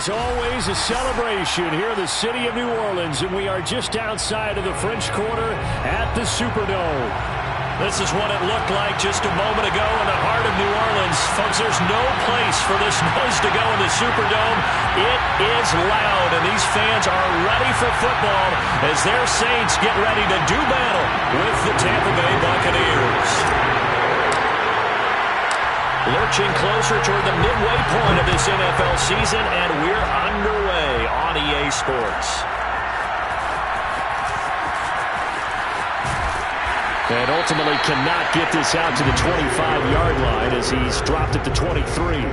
There's always a celebration here in the city of New Orleans, and we are just outside of the French Quarter at the Superdome. This is what it looked like just a moment ago in the heart of New Orleans. Folks, there's no place for this noise to go in the Superdome. It is loud, and these fans are ready for football as their Saints get ready to do battle with the Tampa Bay Buccaneers. Lurching closer toward the midway point of this NFL season, and we're underway on EA Sports. And ultimately cannot get this out to the 25-yard line as he's dropped at the 23.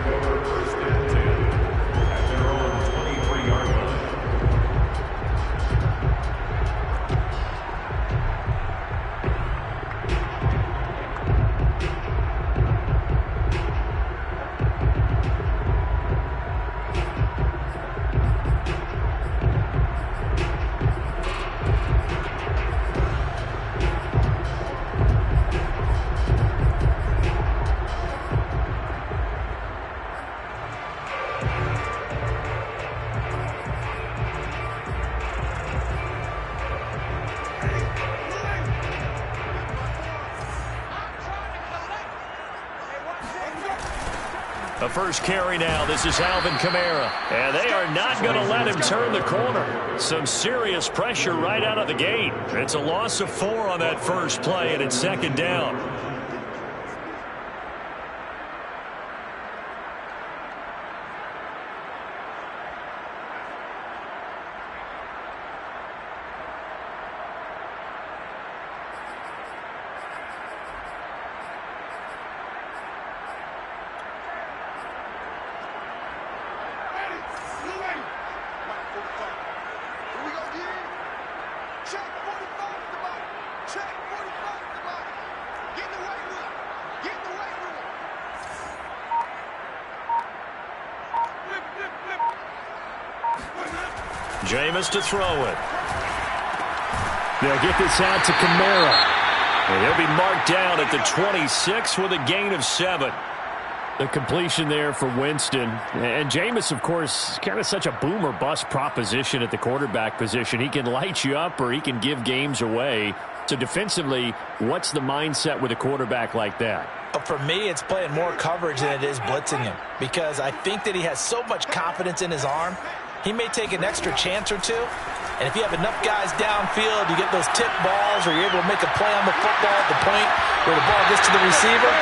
The first carry now. This is Alvin Kamara. And they are not going to let him turn the corner. Some serious pressure right out of the gate. It's a loss of 4 on that first play, and it's second down. Jameis to throw it. They'll get this out to Kamara. And he'll be marked down at the 26 with a gain of 7. The completion there for Winston. And Jameis, of course, kind of such a boom or bust proposition at the quarterback position. He can light you up or he can give games away. So defensively, what's the mindset with a quarterback like that? For me, it's playing more coverage than it is blitzing him, because I think that he has so much confidence in his arm. He may take an extra chance or two, and if you have enough guys downfield, you get those tip balls, or you're able to make a play on the football at the point where the ball gets to the receiver,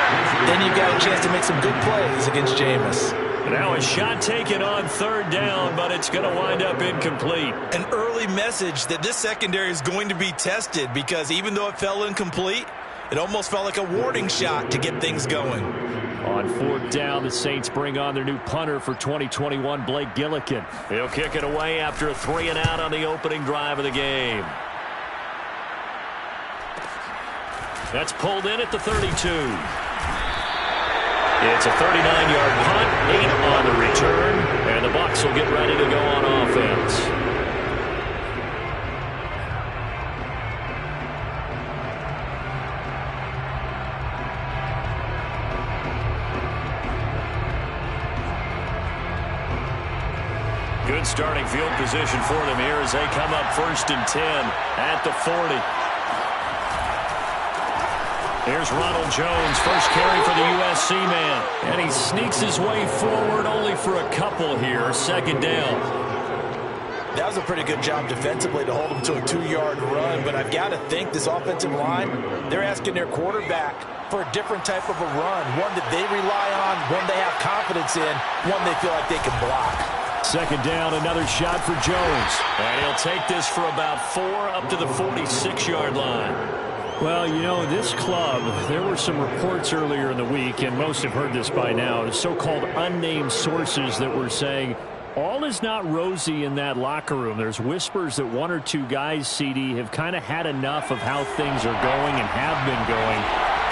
then you've got a chance to make some good plays against Jameis. Now a shot taken on third down, but it's going to wind up incomplete. An early message that this secondary is going to be tested, because even though it fell incomplete, it almost felt like a warning shot to get things going. On fourth down, the Saints bring on their new punter for 2021, Blake Gillikin. He'll kick it away after a 3-and-out on the opening drive of the game. That's pulled in at the 32. It's a 39-yard punt, 8 on the return, and the Bucs will get ready to go on offense. Good starting field position for them here as they come up 1st and 10 at the 40. Here's Ronald Jones, first carry for the USC man. And he sneaks his way forward only for a couple here. 2nd down. That was a pretty good job defensively to hold him to a 2-yard run, but I've got to think this offensive line, they're asking their quarterback for a different type of a run, one that they rely on, one they have confidence in, one they feel like they can block. 2nd down, another shot for Jones. And he'll take this for about 4 up to the 46-yard line. Well, you know, this club, there were some reports earlier in the week, and most have heard this by now, the so-called unnamed sources that were saying all is not rosy in that locker room. There's whispers that 1 or 2 guys, CD, have kind of had enough of how things are going and have been going.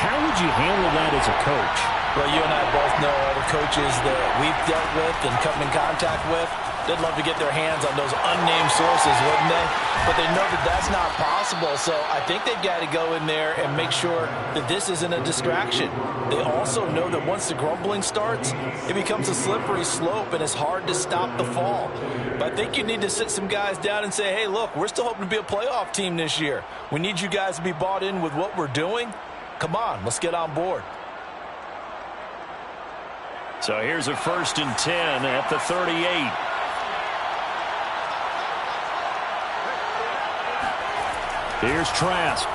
How would you handle that as a coach? Well, you and I both know all the coaches that we've dealt with and come in contact with. They'd love to get their hands on those unnamed sources, wouldn't they? But they know that that's not possible, so I think they've got to go in there and make sure that this isn't a distraction. They also know that once the grumbling starts, it becomes a slippery slope, and it's hard to stop the fall. But I think you need to sit some guys down and say, hey, look, we're still hoping to be a playoff team this year. We need you guys to be bought in with what we're doing. Come on, let's get on board. So here's a 1st and 10 at the 38. Here's Trask.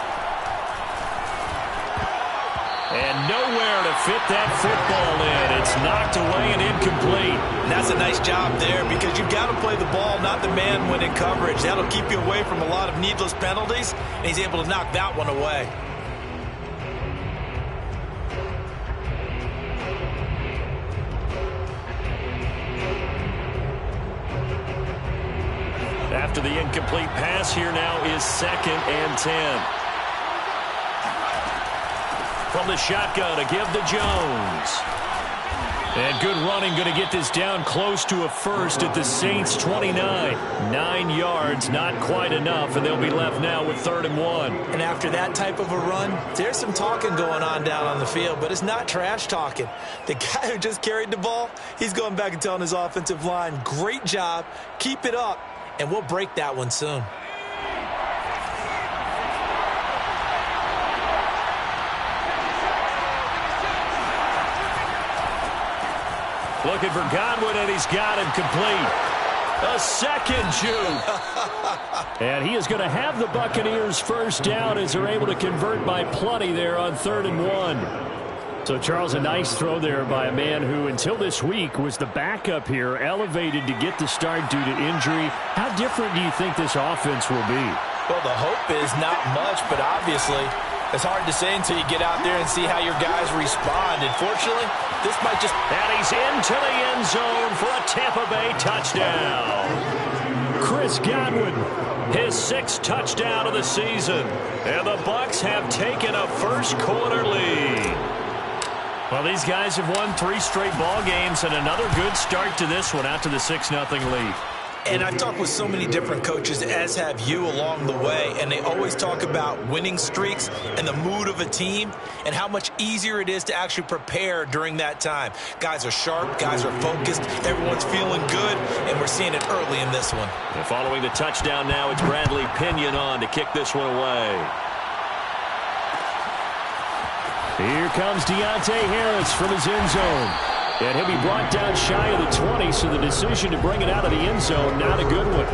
And nowhere to fit that football in. It's knocked away and incomplete. And that's a nice job there because you've got to play the ball, not the man when in coverage. That'll keep you away from a lot of needless penalties, and he's able to knock that one away. After the incomplete pass, here now is 2nd and 10. From the shotgun to give to Jones. And good running, going to get this down close to a first at the Saints' 29. 9 yards, not quite enough, and they'll be left now with 3rd and 1. And after that type of a run, there's some talking going on down on the field, but it's not trash talking. The guy who just carried the ball, he's going back and telling his offensive line, great job, keep it up, and we'll break that one soon. Looking for Godwin, and he's got him complete. A second juke. And he is going to have the Buccaneers first down as they're able to convert by plenty there on 3rd and 1. So, Charles, a nice throw there by a man who, until this week, was the backup here, elevated to get the start due to injury. How different do you think this offense will be? Well, the hope is not much, but obviously it's hard to say until you get out there and see how your guys respond. Unfortunately, this might just... And he's into the end zone for a Tampa Bay touchdown. Chris Godwin, his 6th touchdown of the season. And the Bucs have taken a first-quarter lead. Well, these guys have won 3 straight ball games and another good start to this one out to the 6-0 lead. And I've talked with so many different coaches, as have you, along the way, and they always talk about winning streaks and the mood of a team and how much easier it is to actually prepare during that time. Guys are sharp, guys are focused, everyone's feeling good, and we're seeing it early in this one. And following the touchdown now, it's Bradley Pinion on to kick this one away. Here comes Deontay Harris from his end zone. And he'll be brought down shy of the 20, so the decision to bring it out of the end zone, not a good one.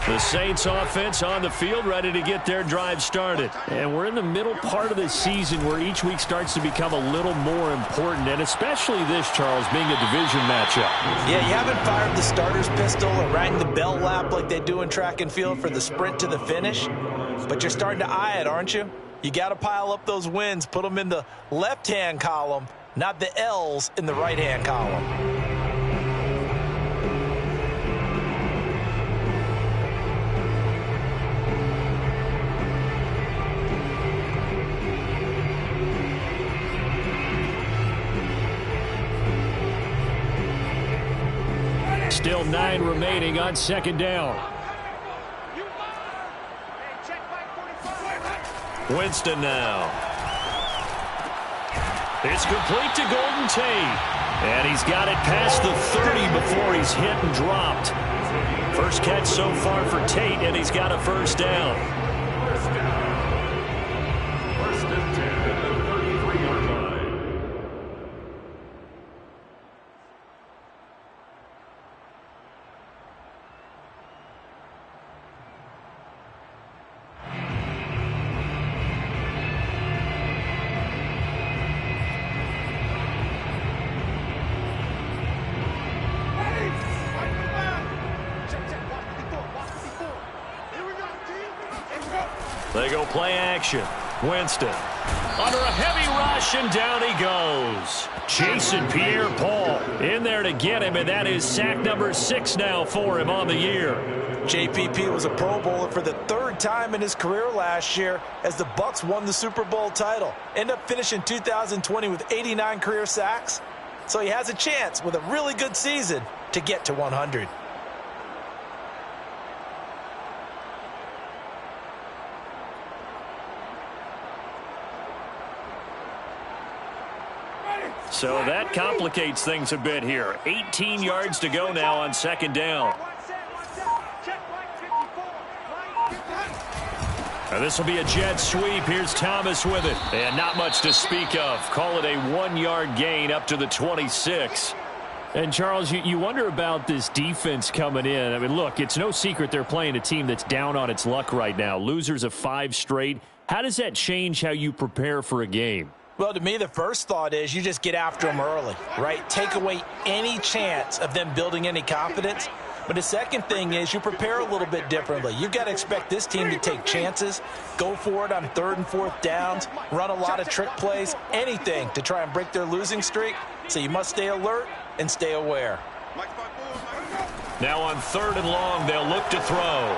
The Saints offense on the field, ready to get their drive started. And we're in the middle part of the season where each week starts to become a little more important, and especially this, Charles, being a division matchup. Yeah, you haven't fired the starter's pistol or rang the bell lap like they do in track and field for the sprint to the finish, but you're starting to eye it, aren't you? You got to pile up those wins, put them in the left-hand column, not the L's in the right-hand column. Still 9 remaining on 2nd down. Winston now. It's complete to Golden Tate. And he's got it past the 30 before he's hit and dropped. First catch so far for Tate, and he's got a first down. First and 10 at the 33-yard line. They go play action. Winston Under a heavy rush, and down he goes. Chasing Pierre-Paul in there to get him, and that is sack number 6 now for him on the year. JPP was a Pro Bowler for the 3rd time in his career last year as the Bucs won the Super Bowl title. Ended up finishing 2020 with 89 career sacks. So he has a chance with a really good season to get to 100. So that complicates things a bit here. 18 yards to go now on 2nd down. Now this will be a jet sweep. Here's Thomas with it. And not much to speak of. Call it a 1-yard gain up to the 26. And, Charles, you wonder about this defense coming in. I mean, look, it's no secret they're playing a team that's down on its luck right now. Losers of 5 straight. How does that change how you prepare for a game? Well, to me, the first thought is you just get after them early, right? Take away any chance of them building any confidence. But the second thing is you prepare a little bit differently. You've got to expect this team to take chances, go for it on 3rd and 4th downs, run a lot of trick plays, anything to try and break their losing streak. So you must stay alert and stay aware. Now on 3rd and long, they'll look to throw.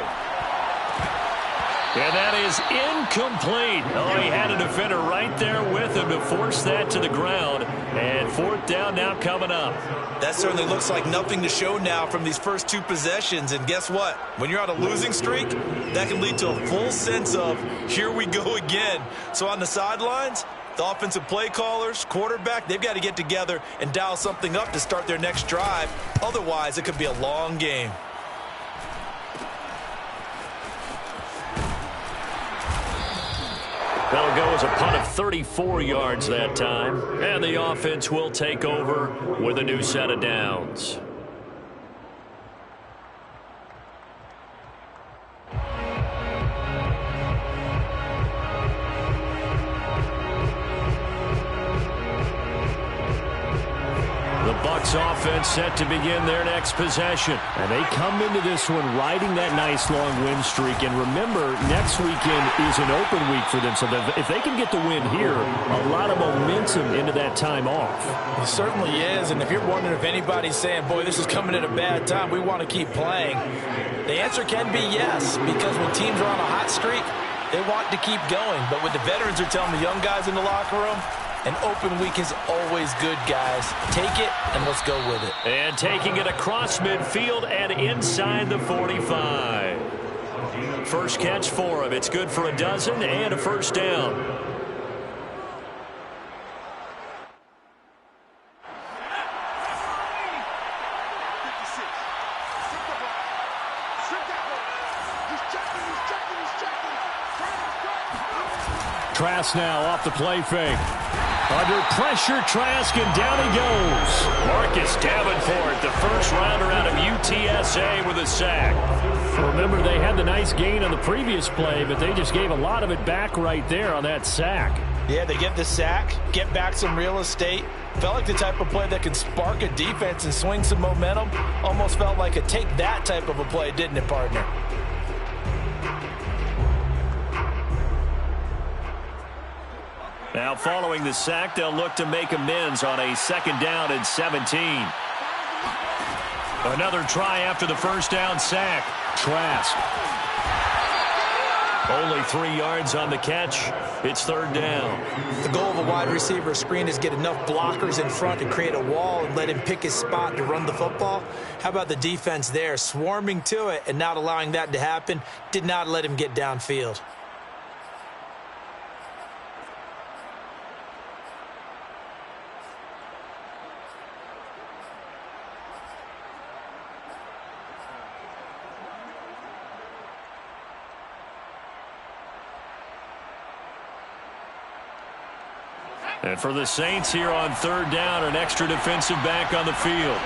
And that is incomplete. Oh, he had a defender right there with him to force that to the ground. And 4th down now coming up. That certainly looks like nothing to show now from these first 2 possessions. And guess what? When you're on a losing streak, that can lead to a full sense of, here we go again. So on the sidelines, the offensive play callers, quarterback, they've got to get together and dial something up to start their next drive. Otherwise, it could be a long game. That'll go as a punt of 34 yards that time. And the offense will take over with a new set of downs. The Bucs offense set to begin their next possession. And they come into this one riding that nice long win streak. And remember, next weekend is an open week for them. So if they can get the win here, a lot of momentum into that time off. It certainly is. And if you're wondering if anybody's saying, boy, this is coming at a bad time, we want to keep playing, the answer can be yes. Because when teams are on a hot streak, they want to keep going. But what the veterans are telling the young guys in the locker room, an open week is always good, guys. Take it, and let's go with it. And taking it across midfield and inside the 45. First catch for him. It's good for a dozen and a 1st down. Trask now off the play fake. Under pressure, Trask, and down he goes. Marcus Davenport, the first rounder out of UTSA with a sack. Remember, they had the nice gain on the previous play, but they just gave a lot of it back right there on that sack. Yeah, they get the sack, get back some real estate. Felt like the type of play that can spark a defense and swing some momentum. Almost felt like a take that type of a play, didn't it, partner? Now following the sack, they'll look to make amends on a 2nd down and 17. Another try after the 1st down sack. Trask. Only 3 yards on the catch. It's 3rd down. The goal of a wide receiver screen is get enough blockers in front to create a wall and let him pick his spot to run the football. How about the defense there, swarming to it and not allowing that to happen? Did not let him get downfield. And for the Saints here on 3rd down, an extra defensive back on the field.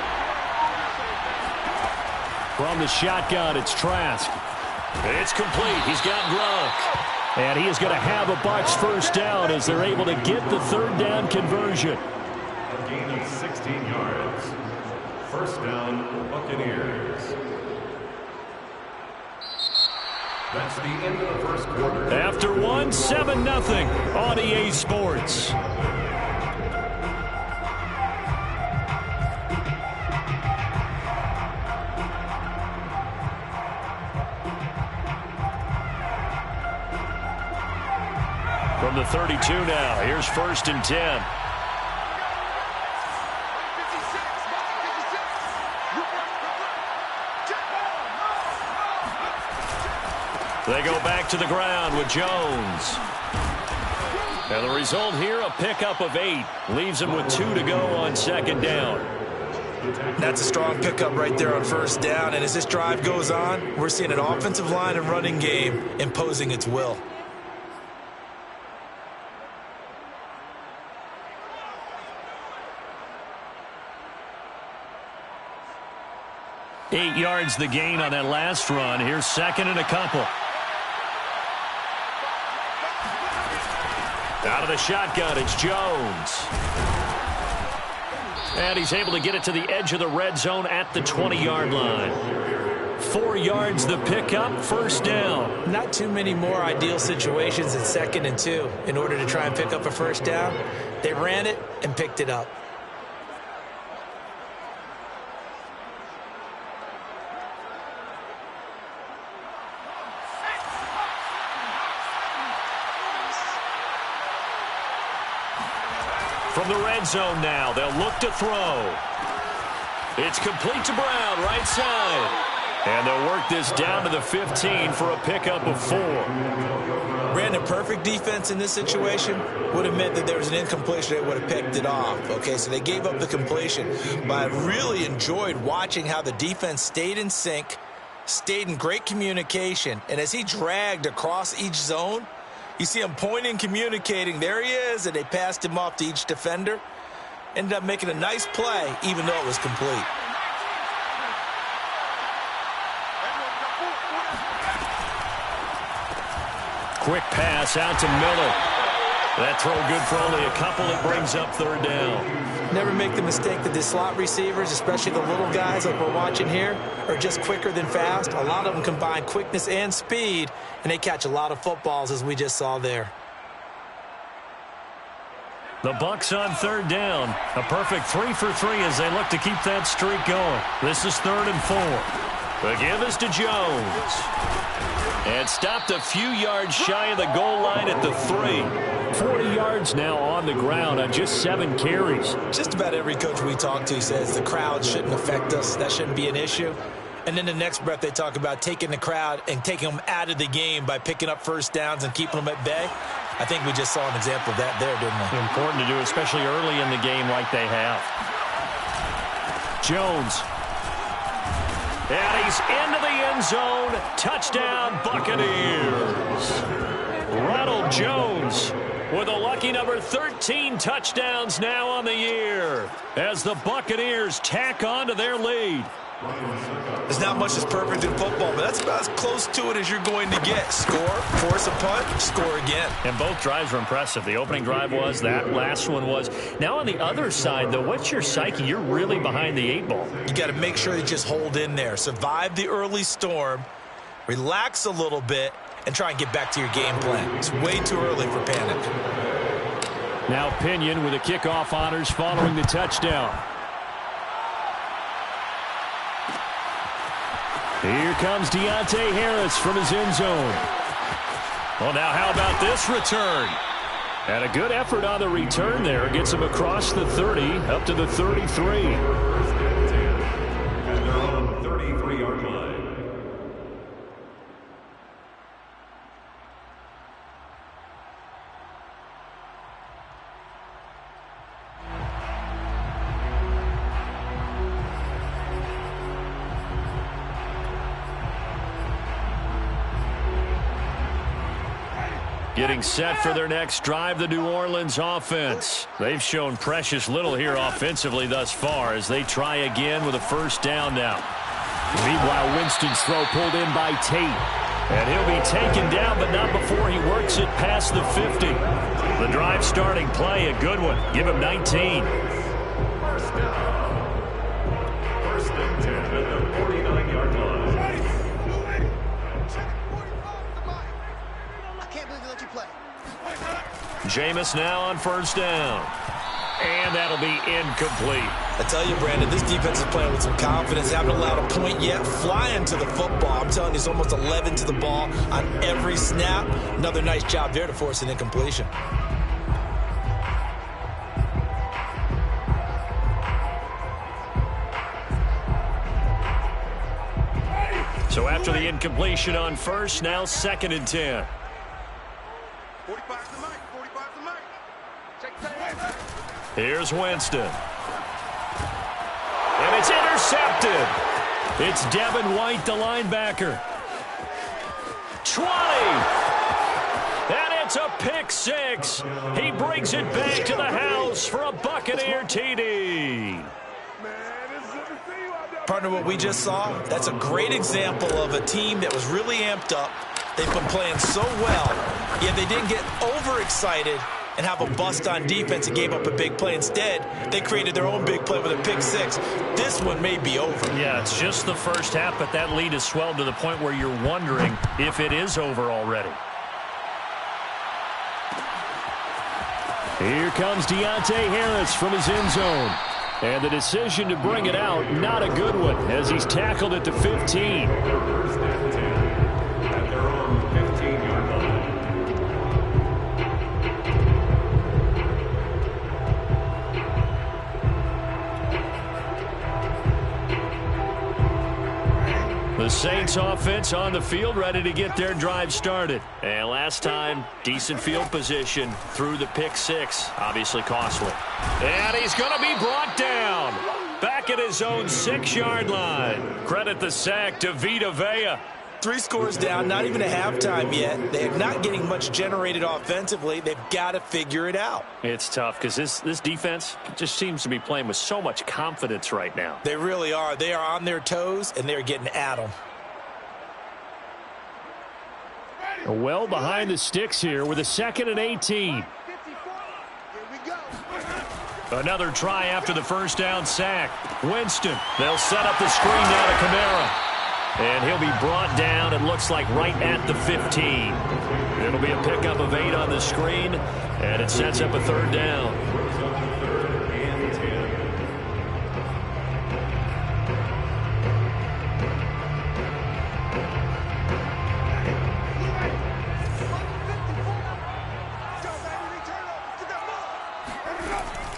From the shotgun, it's Trask. It's complete. He's got Gronk. And he is going to have a Bucs 1st down as they're able to get the 3rd down conversion. A gain of 16 yards. 1st down, Buccaneers. That's the end of the first quarter. After one, 7-0 on EA Sports. From the 32 now, here's 1st and 10. They go back to the ground with Jones. And the result here, a pickup of 8. Leaves him with 2 to go on 2nd down. That's a strong pickup right there on 1st down. And as this drive goes on, we're seeing an offensive line and running game imposing its will. 8 yards the gain on that last run. Here's 2nd and a couple. Out of the shotgun, it's Jones. And he's able to get it to the edge of the red zone at the 20-yard line. 4 yards the pickup, 1st down. Not too many more ideal situations in 2nd and 2 in order to try and pick up a 1st down. They ran it and picked it up. From the red zone now, they'll look to throw. It's complete to Brown, right side. And they'll work this down to the 15 for a pickup of 4. Brandon, perfect defense in this situation would have meant that there was an incompletion. They would have picked it off. Okay, so they gave up the completion. But I really enjoyed watching how the defense stayed in sync, stayed in great communication. And as he dragged across each zone, you see him pointing, communicating. There he is, and they passed him off to each defender. Ended up making a nice play, even though it was complete. Quick pass out to Miller. That throw good for only a couple. It brings up 3rd down. Never make the mistake that the slot receivers, especially the little guys like we're watching here, are just quicker than fast. A lot of them combine quickness and speed, and they catch a lot of footballs, as we just saw there. The Bucs on 3rd down. A perfect 3 for 3 as they look to keep that streak going. This is 3rd and 4. The give is to Jones. And stopped a few yards shy of the goal line at the 3. 40 yards now on the ground on just 7 carries. Just about every coach we talk to says the crowd shouldn't affect us. That shouldn't be an issue. And then the next breath they talk about taking the crowd and taking them out of the game by picking up 1st downs and keeping them at bay. I think we just saw an example of that there, didn't we? Important to do, especially early in the game like they have. Jones. And he's into the end zone. Touchdown, Buccaneers. Ronald Jones with a lucky number 13 touchdowns now on the year as the Buccaneers tack on to their lead. There's not much that's perfect in football, but that's about as close to it as you're going to get. Score, force a punt, score again. And both drives were impressive. The opening drive was, that last one was. Now on the other side, though, what's your psyche? You're really behind the 8 ball. You got to make sure you just hold in there. Survive the early storm, relax a little bit, and try and get back to your game plan. It's way too early for panic. Now Pinion with the kickoff honors following the touchdown. Here comes Deontay Harris from his end zone. Well, now how about this return? And a good effort on the return there. Gets him across the 30, up to the 33. And they're on the 33-yard line. Getting set for their next drive, the New Orleans offense. They've shown precious little here offensively thus far as they try again with a 1st down now. Meanwhile, Winston's throw pulled in by Tate. And he'll be taken down, but not before he works it past the 50. The drive starting play, a good one. Give him 19. 1st down. 1st and 10 at the 49-yard line. Jameis now on first down. And that'll be incomplete. I tell you, Brandon, this defense is playing with some confidence. Haven't allowed a point yet. Flying to the football. I'm telling you, it's almost 11 to the ball on every snap. Another nice job there to force an incompletion. So after the incompletion on first, now 2nd and 10. 45 to Mike. 45 to Mike. Check that. Here's Winston. And it's intercepted. It's Devin White, the linebacker. 20. And it's a pick six. He brings it back to the house for a Buccaneer TD. Partner, what we just saw, that's a great example of a team that was really amped up. They've been playing so well, yet they didn't get overexcited and have a bust on defense and gave up a big play. Instead, they created their own big play with a pick six. This one may be over. Yeah, it's just the first half, but that lead has swelled to the point where you're wondering if it is over already. Here comes Deontay Harris from his end zone. And the decision to bring it out, not a good one, as he's tackled at the 15. First and 10 at their own 15-yard line. The Saints offense on the field, ready to get their drive started. And last time, decent field position through the pick six, obviously costly. And he's going to be brought down back at his own 6-yard line. Credit the sack to Vita Vea. 3 scores down, not even a halftime yet. They're not getting much generated offensively. They've got to figure it out. It's tough because this defense just seems to be playing with so much confidence right now. They really are. They are on their toes, and they're getting at them. Well behind the sticks here with a 2nd and 18. Another try after the first down sack. Winston, they'll set up the screen now to Kamara. And he'll be brought down, it looks like, right at the 15. It'll be a pickup of 8 on the screen, and it sets up a 3rd down.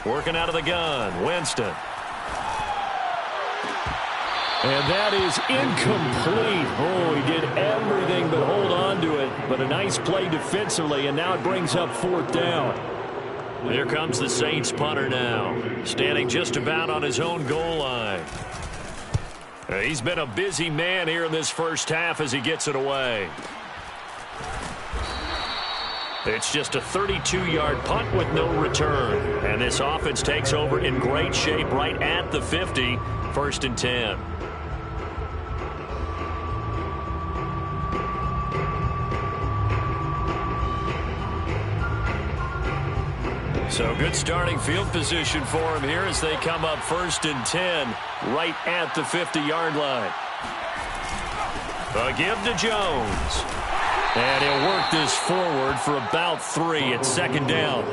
Working out of the gun, Winston. And that is incomplete. Oh, he did everything but hold on to it. But a nice play defensively, and now it brings up 4th down. Here comes the Saints punter now, standing just about on his own goal line. He's been a busy man here in this first half as he gets it away. It's just a 32-yard punt with no return. And this offense takes over in great shape right at the 50, 1st and 10. So good starting field position for him here as they come up 1st and 10 right at the 50-yard line. A give to Jones. And he'll work this forward for about 3 at 2nd down.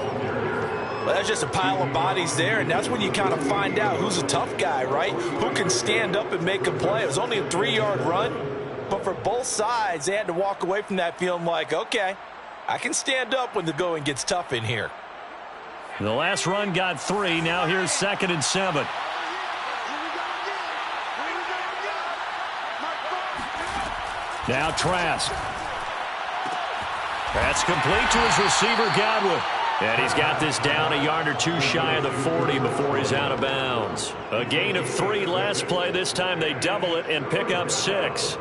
Well, that's just a pile of bodies there, and that's when you kind of find out who's a tough guy, right? Who can stand up and make a play. It was only a 3-yard run, but for both sides, they had to walk away from that feeling like, okay, I can stand up when the going gets tough in here. The last run got 3. Now here's 2nd and 7. Now Trask. That's complete to his receiver, Godwin. And he's got this down a yard or 2 shy of the 40 before he's out of bounds. A gain of 3 last play. This time they double it and pick up 6.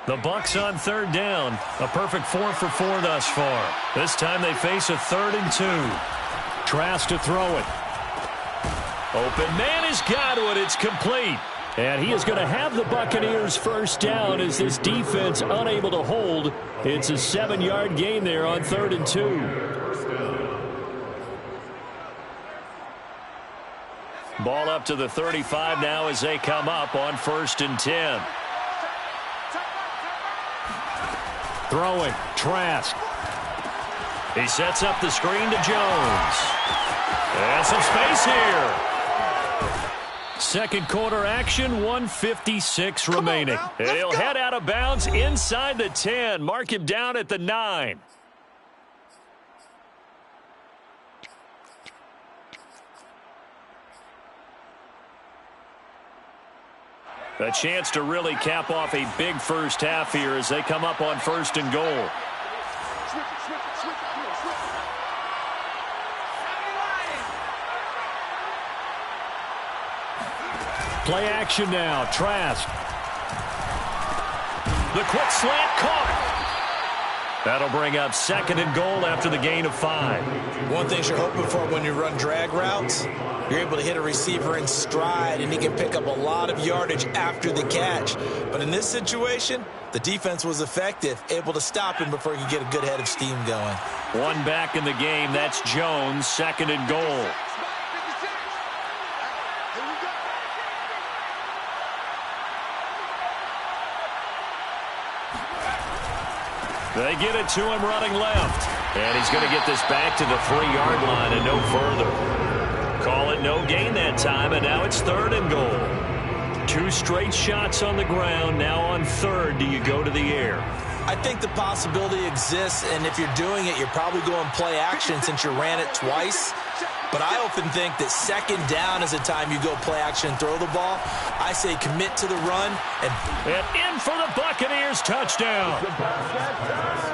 The Bucs on 3rd down. A perfect 4 for 4 thus far. This time they face a 3rd and 2. Trask to throw it. Open man is Godwin. It's complete. And he is going to have the Buccaneers first down as this defense unable to hold. It's a 7-yard gain there on 3rd and 2. Ball up to the 35 now as they come up on 1st and 10. Throwing, Trask. He sets up the screen to Jones. And some space here. Second quarter action, 1:56 remaining. He'll head out of bounds inside the 10. Mark him down at the 9. A chance to really cap off a big first half here as they come up on 1st and goal. Play action now. Trask. The quick slant caught. That'll bring up 2nd and goal after the gain of 5. One thing you're hoping for when you run drag routes, you're able to hit a receiver in stride, and he can pick up a lot of yardage after the catch. But in this situation, the defense was effective, able to stop him before he could get a good head of steam going. One back in the game. That's Jones, 2nd and goal. They get it to him running left. And he's going to get this back to the 3-yard line and no further. Call it no gain that time, and now it's 3rd and goal. 2 straight shots on the ground. Now on 3rd, do you go to the air? I think the possibility exists, and if you're doing it, you're probably going play action since you ran it twice. But I often think that 2nd down is a time you go play action and throw the ball. I say commit to the run. And in for the Buccaneers touchdown.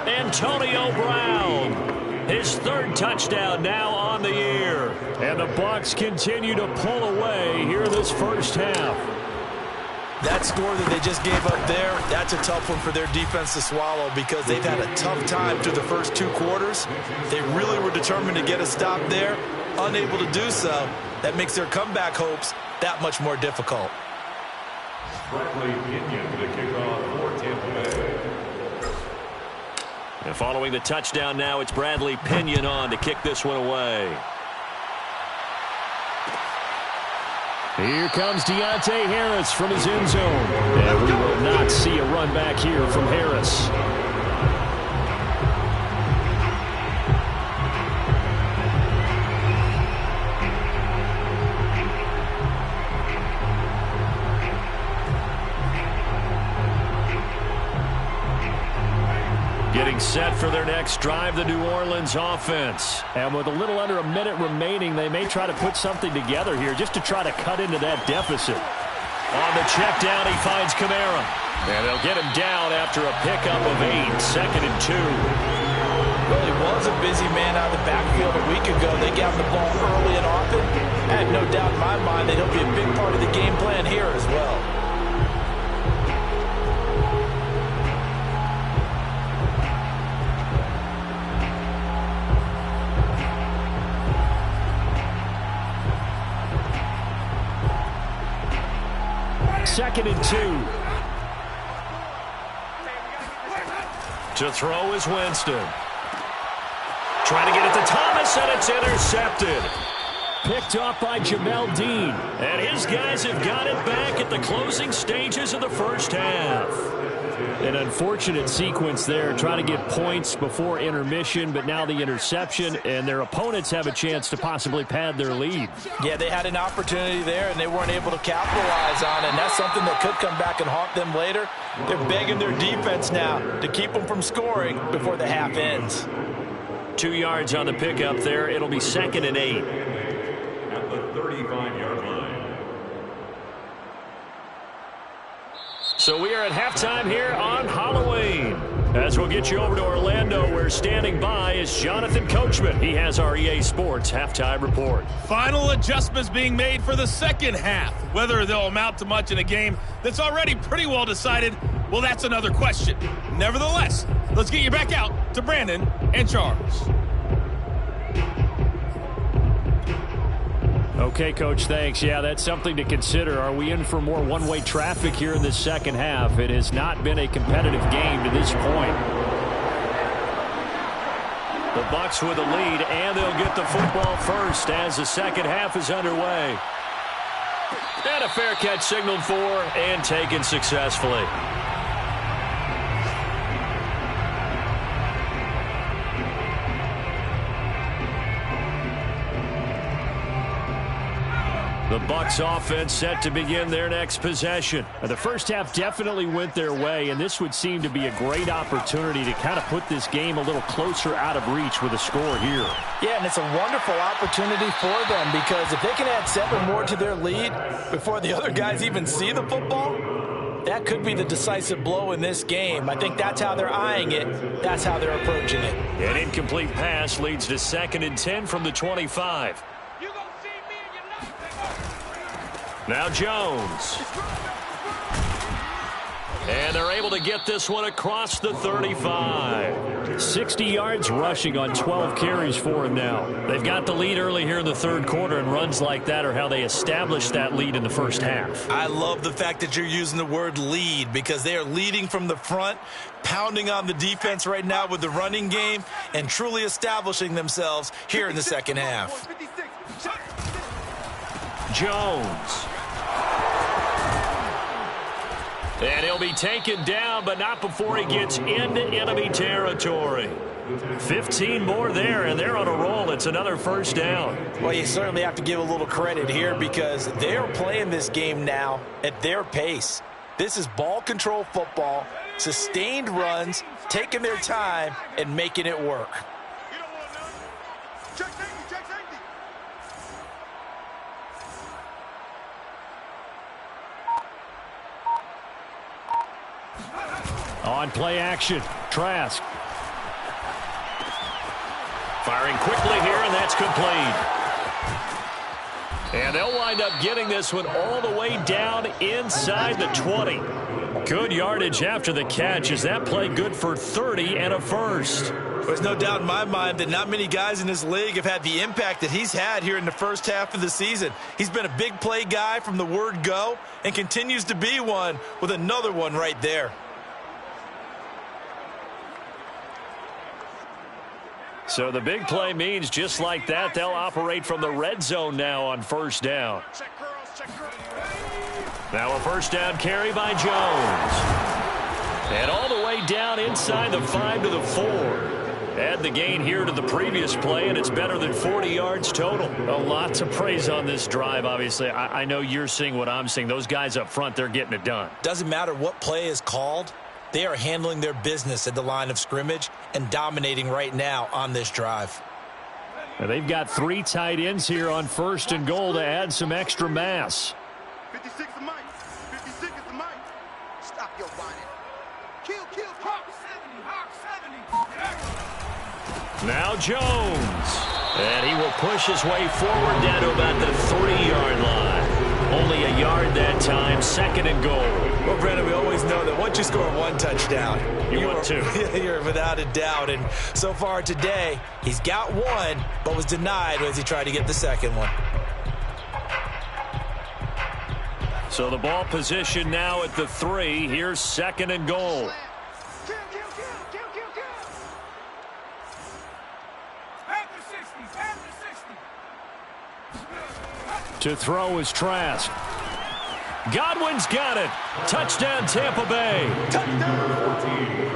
Antonio Brown. His 3rd touchdown now on the year. And the Bucs continue to pull away here this first half. That score that they just gave up there, that's a tough one for their defense to swallow because they've had a tough time through the first 2 quarters. They really were determined to get a stop there. Unable to do so, that makes their comeback hopes that much more difficult. And following the touchdown now, it's Bradley Pinion on to kick this one away. Here comes Deontay Harris from his end zone. And we will not see a run back here from Harris. Getting set for their next drive, the New Orleans offense. And with a little under a minute remaining, they may try to put something together here just to try to cut into that deficit. On the check down, he finds Kamara. And they'll get him down after a pickup of 8, 2nd and 2. Well, he was a busy man out of the backfield a week ago. They got the ball early and often. I have no doubt in my mind that he'll be a big part of the game plan here as well. Second and 2. To throw is Winston. Trying to get it to Thomas, and it's intercepted. Picked off by Jamel Dean. And his guys have got it back at the closing stages of the first half. An unfortunate sequence there, trying to get points before intermission, but now the interception, and their opponents have a chance to possibly pad their lead. Yeah, they had an opportunity there, and they weren't able to capitalize on it, and that's something that could come back and haunt them later. They're begging their defense now to keep them from scoring before the half ends. 2 yards on the pickup there. It'll be 2nd and 8. At the 35-yard line. So we are at halftime here on Halloween. As we'll get you over to Orlando, where standing by is Jonathan Coachman. He has our EA Sports halftime report. Final adjustments being made for the second half. Whether they'll amount to much in a game that's already pretty well decided, well, that's another question. Nevertheless, let's get you back out to Brandon and Charles. Okay, Coach, thanks. Yeah, that's something to consider. Are we in for more one-way traffic here in the second half? It has not been a competitive game to this point. The Bucs with a lead, and they'll get the football first as the second half is underway. And a fair catch signaled for and taken successfully. The Bucs offense set to begin their next possession. The first half definitely went their way, and this would seem to be a great opportunity to kind of put this game a little closer out of reach with a score here. Yeah, and it's a wonderful opportunity for them because if they can add 7 more to their lead before the other guys even see the football, that could be the decisive blow in this game. I think that's how they're eyeing it. That's how they're approaching it. An incomplete pass leads to 2nd and 10 from the 25. Now Jones. And they're able to get this one across the 35. 60 yards rushing on 12 carries for him now. They've got the lead early here in the third quarter, and runs like that are how they established that lead in the first half. I love the fact that you're using the word lead because they are leading from the front, pounding on the defense right now with the running game, and truly establishing themselves here in the second half. Jones. And he'll be taken down, but not before he gets into enemy territory. 15 more there, and they're on a roll. It's another first down. Well, you certainly have to give a little credit here because they're playing this game now at their pace. This is ball control football, sustained runs, taking their time, and making it work. On play action, Trask. Firing quickly here, and that's complete. And they'll wind up getting this one all the way down inside the 20. Good yardage after the catch. Is that play good for 30 and a first? There's no doubt in my mind that not many guys in this league have had the impact that he's had here in the first half of the season. He's been a big play guy from the word go and continues to be one with another one right there. So the big play means just like that, they'll operate from the red zone now on first down. Now a first down carry by Jones. And all the way down inside the 5 to the 4. Add the gain here to the previous play, and it's better than 40 yards total. A lot to praise on this drive, obviously. I know you're seeing what I'm seeing. Those guys up front, they're getting it done. Doesn't matter what play is called. They are handling their business at the line of scrimmage and dominating right now on this drive. Now they've got 3 tight ends here on first and goal to add some extra mass. 56 is Mike. 56 is the Mike. Stop your whining. Kill. Hawk 70. Hawk 70. Now Jones. And he will push his way forward down to about the 3-yard line. Only a yard that time, 2nd and goal. Well, Brandon, we always know that once you score 1 touchdown, you want 2. You're without a doubt. And so far today, he's got 1, but was denied as he tried to get the second one. So the ball position now at the 3. Here's 2nd and goal. Kill. To throw is Trask. Godwin's got it. Touchdown, Tampa Bay.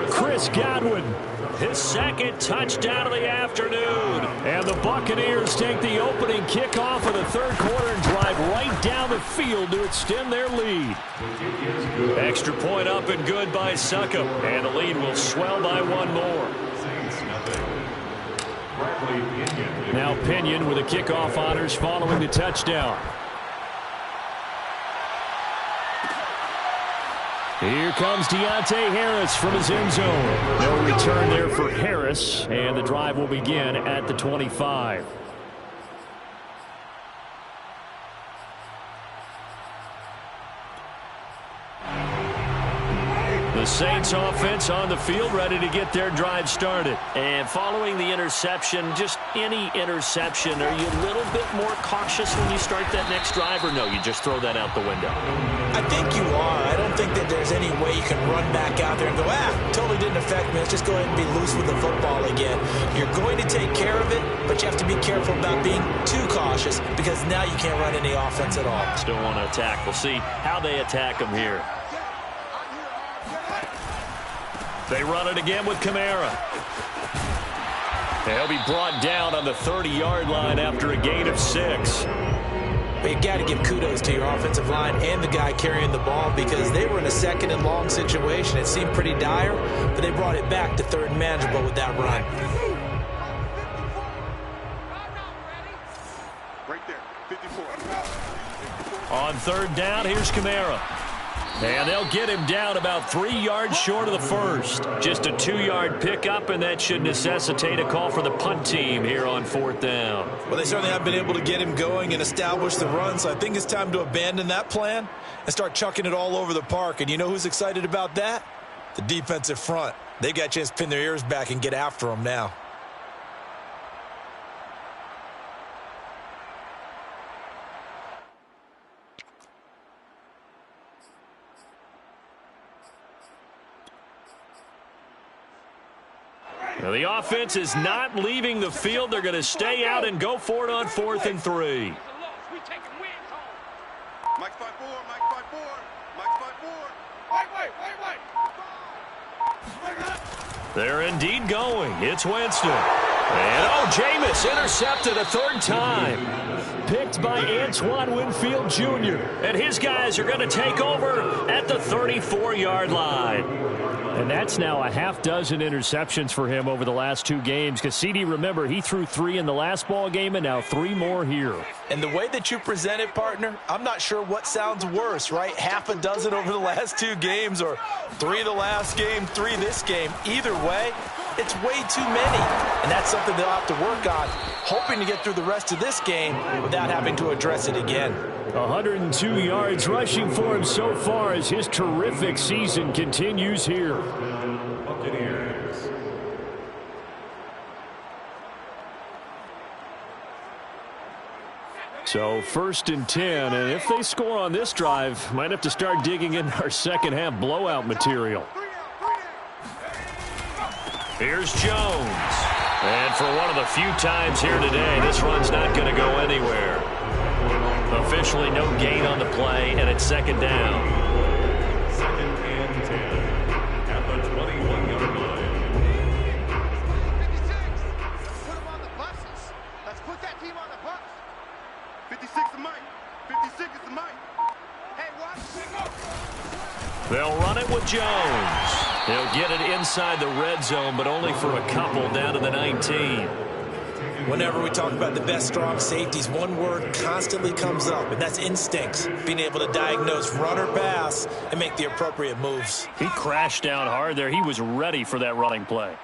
Chris Godwin, his 2nd touchdown of the afternoon. And the Buccaneers take the opening kickoff of the third quarter and drive right down the field to extend their lead. Extra point up and good by Succop. And the lead will swell by 1 more. Now Pinion with the kickoff honors following the touchdown. Here comes Deontay Harris from his end zone. No return there for Harris, and the drive will begin at the 25. The Saints offense on the field ready to get their drive started. And following the interception, just any interception, are you a little bit more cautious when you start that next drive, or no, you just throw that out the window? I think you are. I don't think that there's any way you can run back out there and go, totally didn't affect me. Let's just go ahead and be loose with the football again. You're going to take care of it, but you have to be careful about being too cautious. cautious because now you can't run any offense at all. Still want to attack. We'll see how they attack him here. They run it again with Kamara. He'll be brought down on the 30-yard line after a gain of 6. But you got to give kudos to your offensive line and the guy carrying the ball because they were in a second and long situation. It seemed pretty dire, but they brought it back to third and manageable with that run. Right there, 54. On third down, here's Kamara. And they'll get him down about 3 yards short of the first. Just a 2-yard pickup, and that should necessitate a call for the punt team here on fourth down. Well, they certainly have been able to get him going and establish the run, so I think it's time to abandon that plan and start chucking it all over the park. And you know who's excited about that? The defensive front. They got a chance to pin their ears back and get after him now. Now, the offense is not leaving the field. They're going to stay out and go for it on 4th and 3. Mike 5-4, Mike 5-4, Mike 5-4. They're indeed going. It's Winston. And, Jameis intercepted a third time. Picked by Antoine Winfield Jr. And his guys are going to take over at the 34-yard line. And that's now a half dozen interceptions for him over the last 2 games. Because, CD, remember, he threw 3 in the last ball game and now 3 more here. And the way that you present it, partner, I'm not sure what sounds worse, right? Half a dozen over the last 2 games or 3 the last game, 3 this game. Either way, it's way too many. And that's something they'll have to work on, hoping to get through the rest of this game without having to address it again. 102 yards rushing for him so far as his terrific season continues here. Buccaneers. So 1st and 10, and if they score on this drive, might have to start digging in our second half blowout material. Here's Jones. And for one of the few times here today, this run's not going to go anywhere. Officially no gain on the play, and it's 2nd down. 2nd and 10 at the 21-yard line. 56. Put them on the buses. Let's put that team on the bus. 56 is Mike. 56 is Mike. Hey, watch. They'll run it with Jones. He'll get it inside the red zone, but only for a couple down to the 19. Whenever we talk about the best strong safeties, one word constantly comes up, and that's instincts. Being able to diagnose run or pass and make the appropriate moves. He crashed down hard there. He was ready for that running play.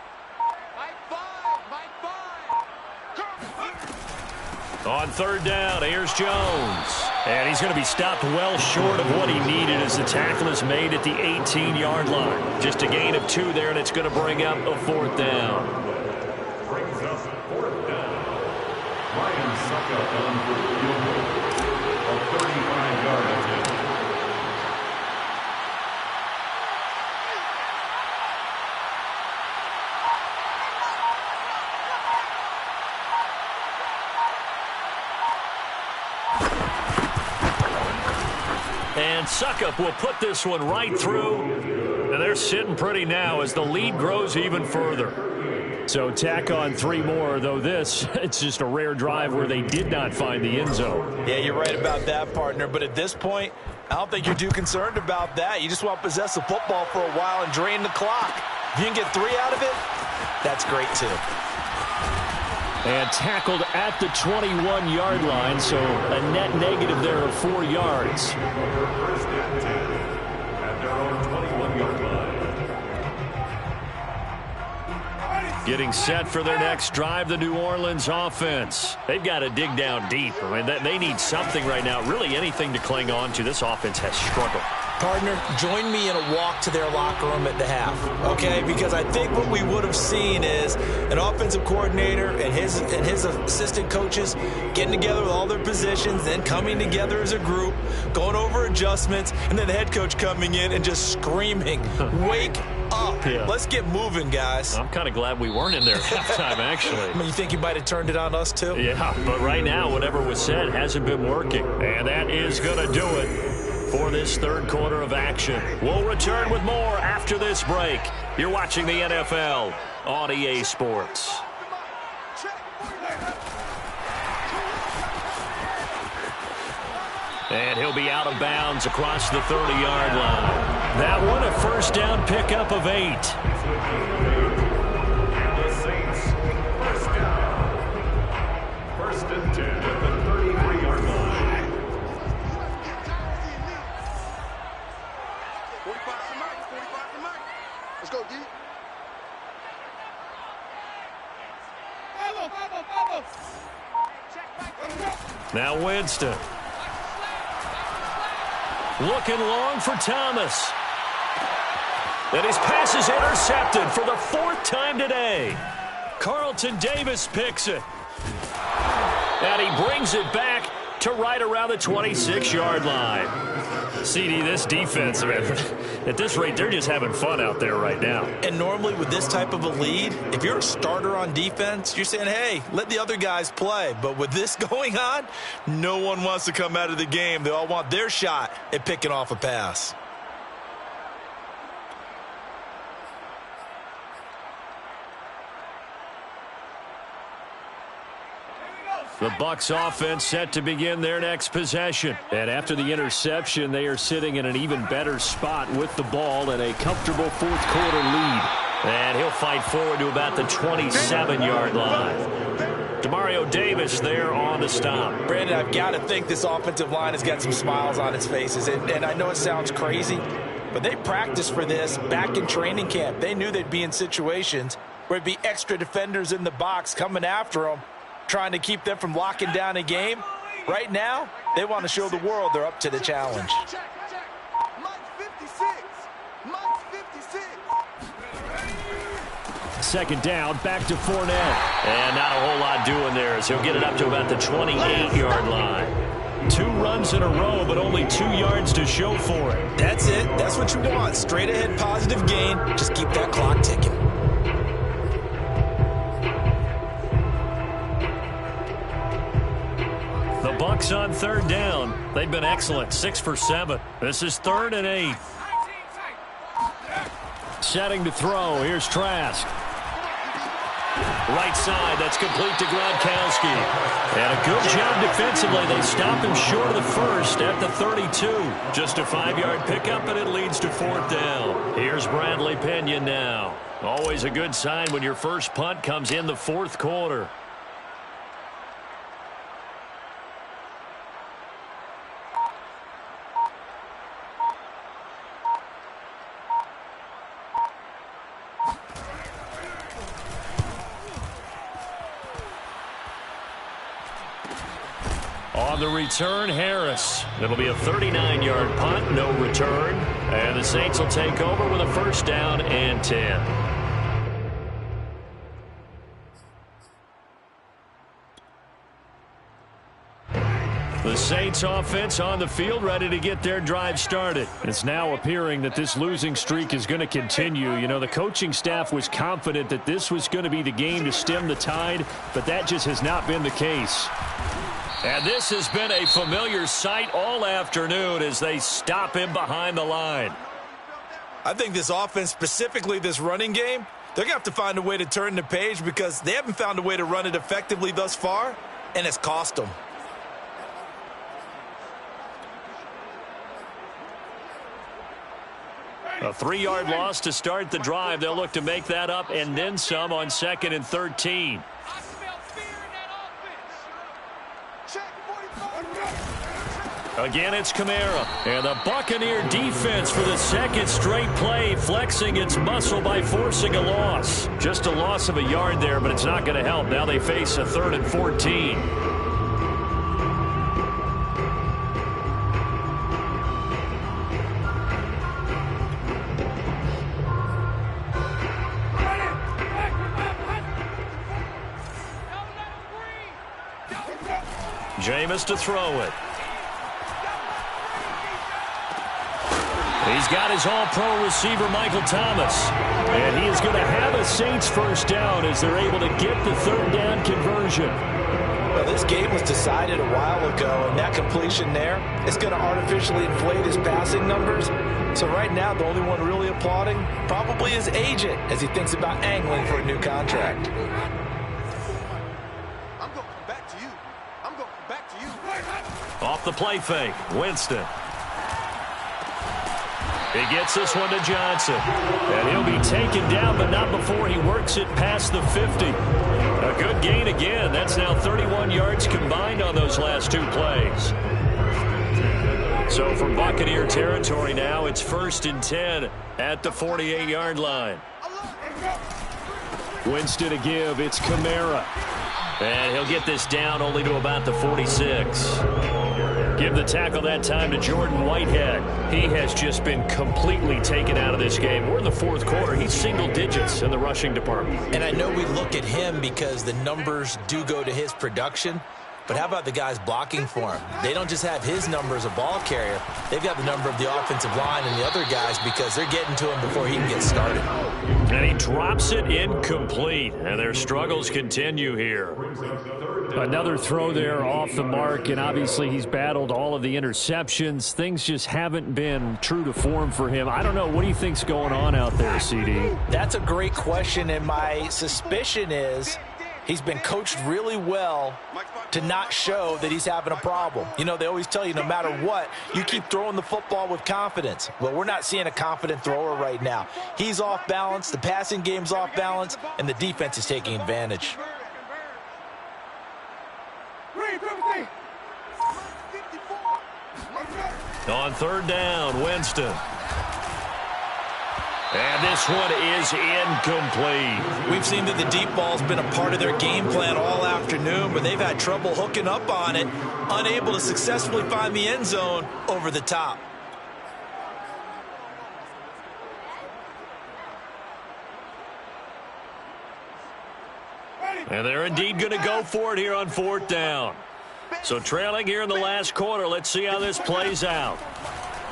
On 3rd down, here's Jones. And he's going to be stopped well short of what he needed as the tackle is made at the 18-yard line. Just a gain of 2 there, and it's going to bring up a 4th down. Brings us 4th down. Ryan Suckup on the field goal. A 35-yard attempt. And Suckup will put this one right through. And they're sitting pretty now as the lead grows even further. So tack on 3 more, though it's just a rare drive where they did not find the end zone. Yeah, you're right about that, partner. But at this point, I don't think you're too concerned about that. You just want to possess the football for a while and drain the clock. If you can get 3 out of it, that's great too. And tackled at the 21-yard line, so a net negative there of 4 yards. 1st and 10 at their own 21-yard line. Getting set for their next drive, the New Orleans offense. They've got to dig down deep. I mean, they need something right now, really anything to cling on to. This offense has struggled. Partner, join me in a walk to their locker room at the half, okay? Because I think what we would have seen is an offensive coordinator and his assistant coaches getting together with all their positions, then coming together as a group, going over adjustments, and then the head coach coming in and just screaming, wake up. Yeah. Let's get moving, guys. I'm kind of glad we weren't in there at halftime, actually. I mean, you think you might have turned it on us, too? Yeah, but right now, whatever was said hasn't been working. And that is going to do it for this third quarter of action. We'll return with more after this break. You're watching the NFL on EA Sports. And he'll be out of bounds across the 30-yard line. That one a first down pickup of 8. The Saints, first down. First and 10 at the 33-yard line. 45 to Mike. 45 to Mike. Let's go, D. Now Winston. Looking long for Thomas. And his pass is intercepted for the 4th time today. Carlton Davis picks it. And he brings it back to right around the 26-yard line. CD, this defense, man, at this rate, they're just having fun out there right now. And normally with this type of a lead, if you're a starter on defense, you're saying, hey, let the other guys play. But with this going on, no one wants to come out of the game. They all want their shot at picking off a pass. The Bucs offense set to begin their next possession. And after the interception, they are sitting in an even better spot with the ball and a comfortable fourth quarter lead. And he'll fight forward to about the 27-yard line. Demario Davis there on the stop. Brandon, I've got to think this offensive line has got some smiles on its faces. And I know it sounds crazy, but they practiced for this back in training camp. They knew they'd be in situations where there'd be extra defenders in the box coming after them, trying to keep them from locking down a game. Right now, they want to show the world they're up to the challenge. Mike 56. Mike 56. Second down, back to Fournette. And not a whole lot doing there as he'll get it up to about the 28-yard line. 2 runs in a row, but only 2 yards to show for it. That's it. That's what you want. Straight ahead positive gain. Just keep that clock ticking. The Bucs on third down. They've been excellent, 6 for 7. This is 3rd and 8. Setting to throw. Here's Trask. Right side, that's complete to Gronkowski. And a good job defensively. They stop him short of the first at the 32. Just a 5-yard pickup, and it leads to 4th down. Here's Bradley Pinion now. Always a good sign when your first punt comes in the 4th quarter. On the return, Harris. It'll be a 39-yard punt, no return. And the Saints will take over with a first down and 10. The Saints offense on the field, ready to get their drive started. It's now appearing that this losing streak is going to continue. You know, the coaching staff was confident that this was going to be the game to stem the tide, but that just has not been the case. And this has been a familiar sight all afternoon as they stop him behind the line. I think this offense, specifically this running game, they're going to have to find a way to turn the page because they haven't found a way to run it effectively thus far, and it's cost them. A 3-yard loss to start the drive. They'll look to make that up and then some on 2nd and 13. Again, it's Kamara. And the Buccaneer defense for the 2nd straight play, flexing its muscle by forcing a loss. Just a loss of a yard there, but it's not going to help. Now they face a 3rd and 14. Jameis to throw it. He's got his all-pro receiver, Michael Thomas. And he is going to have a Saints first down as they're able to get the third down conversion. Well, this game was decided a while ago, and that completion there is going to artificially inflate his passing numbers. So right now, the only one really applauding probably his agent as he thinks about angling for a new contract. I'm going to come back to you. I'm going to come back to you. Off the play fake, Winston. He gets this one to Johnson. And he'll be taken down, but not before he works it past the 50. A good gain again. That's now 31 yards combined on those last two plays. So from Buccaneer territory now, it's 1st and 10 at the 48-yard line. Winston to give. It's Kamara. And he'll get this down only to about the 46. Give the tackle that time to Jordan Whitehead. He has just been completely taken out of this game. We're in the fourth quarter. He's single digits in the rushing department. And I know we look at him because the numbers do go to his production. But how about the guys blocking for him? They don't just have his number as a ball carrier. They've got the number of the offensive line and the other guys because they're getting to him before he can get started. And he drops it incomplete. And their struggles continue here. Another throw there off the mark, and obviously he's battled all of the interceptions. Things just haven't been true to form for him. I don't know. What do you think's going on out there, CD? That's a great question, and my suspicion is he's been coached really well to not show that he's having a problem. You know, they always tell you no matter what, you keep throwing the football with confidence. Well, we're not seeing a confident thrower right now. He's off balance, the passing game's off balance, and the defense is taking advantage. On third down, Winston. And this one is incomplete. We've seen that the deep ball's been a part of their game plan all afternoon, but they've had trouble hooking up on it, unable to successfully find the end zone over the top. And they're indeed going to go for it here on fourth down. So trailing here in the last quarter, let's see how this plays out.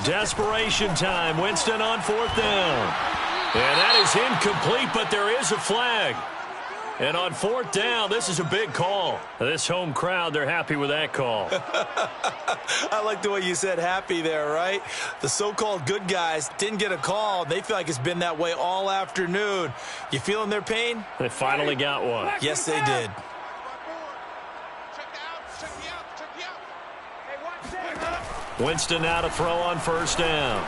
Desperation time. Winston on fourth down. And that is incomplete, but there is a flag. And on fourth down, this is a big call. This home crowd, they're happy with that call. I like the way you said happy there, right? The so-called good guys didn't get a call. They feel like it's been that way all afternoon. You feeling their pain? They finally got one. Yes, they did. Winston now to throw on first down.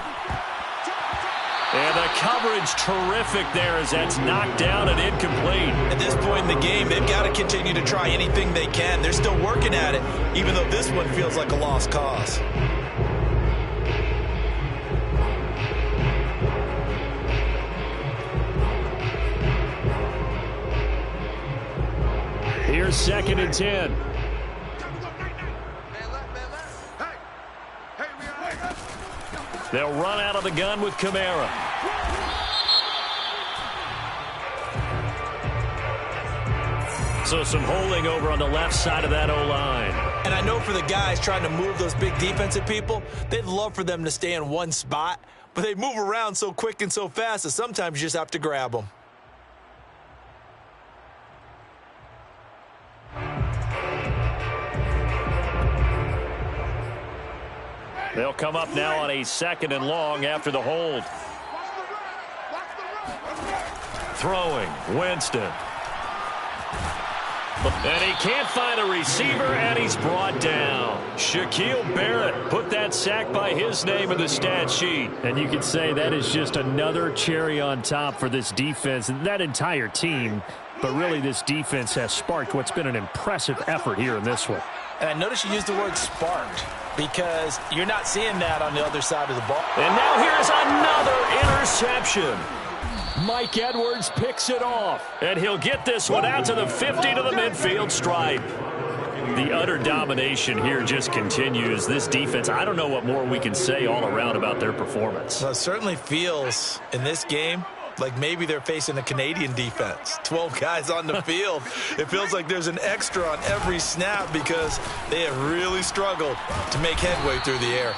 And the coverage terrific there as that's knocked down and incomplete. At this point in the game, they've got to continue to try anything they can. They're still working at it, even though this one feels like a lost cause. Here's 2nd and 10. They'll run out of the gun with Kamara. So some holding over on the left side of that O-line. And I know for the guys trying to move those big defensive people, they'd love for them to stay in one spot, but they move around so quick and so fast that sometimes you just have to grab them. They'll come up now on a 2nd and long after the hold. Throwing, Winston. And he can't find a receiver, and he's brought down. Shaquille Barrett put that sack by his name in the stat sheet. And you could say that is just another cherry on top for this defense and that entire team. But really, this defense has sparked what's been an impressive effort here in this one. And I noticed you used the word sparked because you're not seeing that on the other side of the ball. And now here's another interception. Mike Edwards picks it off. And he'll get this one out to the 50 to the midfield stripe. The utter domination here just continues. This defense, I don't know what more we can say all around about their performance. Well, it certainly feels in this game like maybe they're facing a Canadian defense. 12 guys on the field. It feels like there's an extra on every snap because they have really struggled to make headway through the air.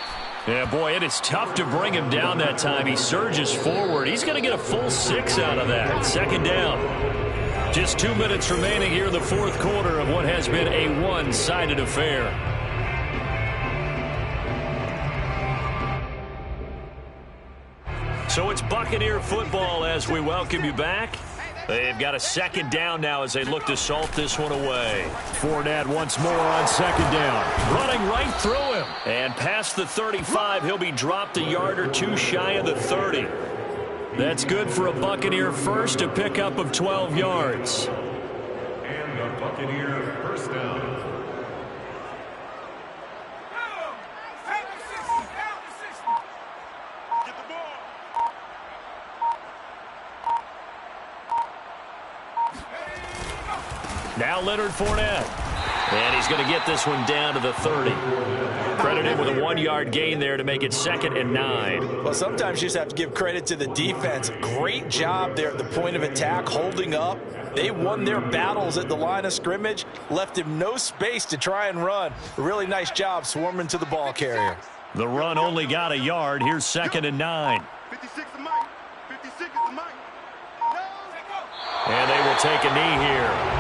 Yeah, boy, it is tough to bring him down that time. He surges forward. He's going to get a full 6 out of that. Second down. Just 2 minutes remaining here in the fourth quarter of what has been a one-sided affair. So it's Buccaneer football as we welcome you back. They've got a second down now as they look to salt this one away. Fournette once more on second down. Running right through him. And past the 35, he'll be dropped a yard or two shy of the 30. That's good for a Buccaneer first, a pickup of 12 yards. And the Buccaneer first down. Get the ball. Now Leonard Fournette. And he's going to get this one down to the 30. Credited with a 1-yard gain there to make it 2nd and 9. Well, sometimes you just have to give credit to the defense. Great job there at the point of attack, holding up. They won their battles at the line of scrimmage, left him no space to try and run. A really nice job swarming to the ball carrier. The run only got a yard. Here's 2nd and 9. 56 is Mike. 56 is the Mike. No. And they will take a knee here.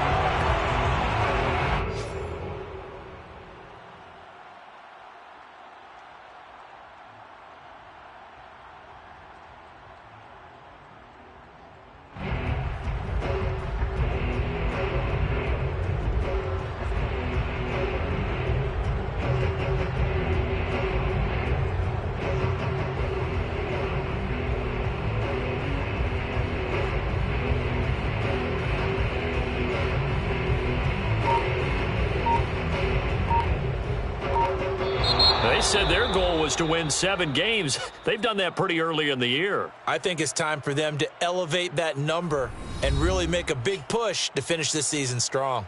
They said their goal was to win 7 games. They've done that pretty early in the year. I think it's time for them to elevate that number and really make a big push to finish this season strong.